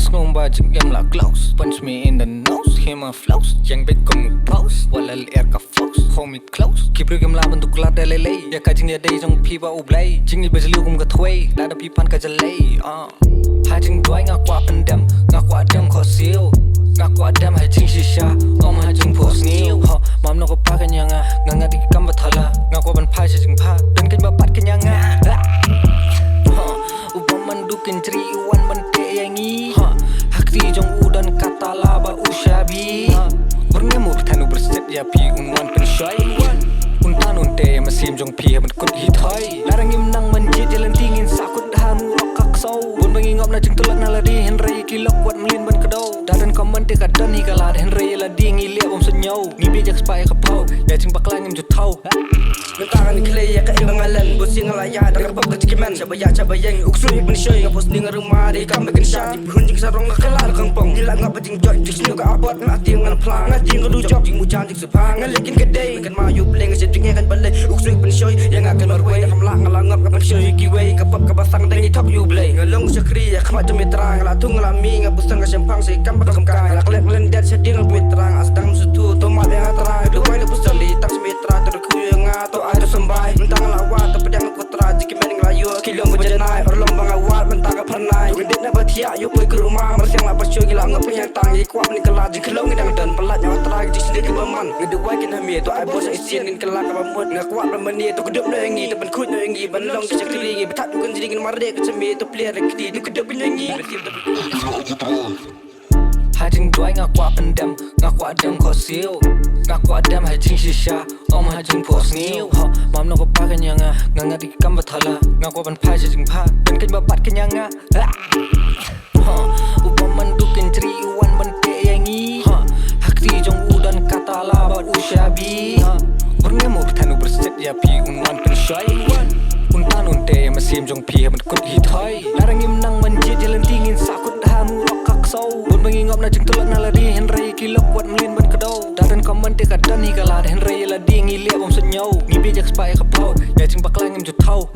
Snowba jing em la close. Punch me in the nose, hear my flows. Yang big come post, walal air ka flows. Hold me close, keep rhythm la bentuk kelar lele. Ya kajing ya day jong piba ublay. Jing ni berjeliu kum ketway, lada pipan kajalay. Hajing doi ngaku pendam, ngaku adam kau siu. Ngaku adam hajing shisha, hajing pos niu. Mam nak pakai nyanga, nganga di kam bathala. Ngaku ban pai hajing pa, dan kan babat kenyanga. Upaman dukin ceri wan bente yangi. Hakti jong udan kata laba ushabi. Berngemur thanu berset ya pi unwan penshay. Untan unte masim jong pi man kut hithai. Larangim nang manjit jalan tingin sakut hanu rokak sau. Bun bangingop na jeng tulak naladi henry kilok kuat melin ban kedau. Dadan komen te kadan hi kalad henry la ding ilia bom senyau. Ngibi jak spai kapau ya jeng baklangim jutau. Ngantangan klay ya ka ibangalan busing alaya da kapap kajikiman sabaya sabayang uksuy penshay ngapos ning rumah di kam bikin syat hunjing sarong ngakalar kangpong nila ngapajing joy jing ka abot ngati ngan plang ngati ngudujok jing mujan jing sepang ngalekin kedai kan mayu pleng seding kan balai uksuy penshay yang akan marway kamlang ngalangap ka penshay kiway kapap kabasang dangi top you play ngalong sakri ya khamat metrang ngalatung ngalami ngapusang ka sempang say kam bakam kang laklek lendet seding metrang asdang sutu tomat yang terang duwai lepusali tak metra terkuy ngato ada sembai mentang lawat pedang putra jiki mening layu kilong berjenai orlong bangawat mentang pernai gedit na batia yuk boy ke rumah mersiang la pasyo gila ngap yang tangi kuap ni kelaj kelong ngidang dan pelat nyawa terai jik sendiri kebaman ngeduai kin hami to ai bos isien ngin kelak kapamut ngakuat bermeni to kedep na yangi tepen kut na yangi banlong sejak kiri betat bukan jadi ngin marde kecemi to pliar rekti du kedep nyanyi Hajing doi ngaku pendam, ngaku adam kau siu. Ngaku adam hajing shisha, hajing pos niu. Mam nak pakai nyanga, nganga di kam bathala. Ngaku ban pai hajing pa, dan kan babat kenyanga. Upaman dukin ceri wan bente yangi. Hakti jong udan kata laba ushabi. Berngemur thanu berset ya pi unwan penshay. Untan unte masim jong pi man kut hithai. Larangim nang manjit jalan tingin sakut hanu rokak sau. Bun bangingop na jeng tulak naladi henry kilok kuat melin ban kedau. Dadan komen te kadan hi kalad henry la ding ilia bom senyau. Ngibi jak spai kapau ya jeng baklangim jutau.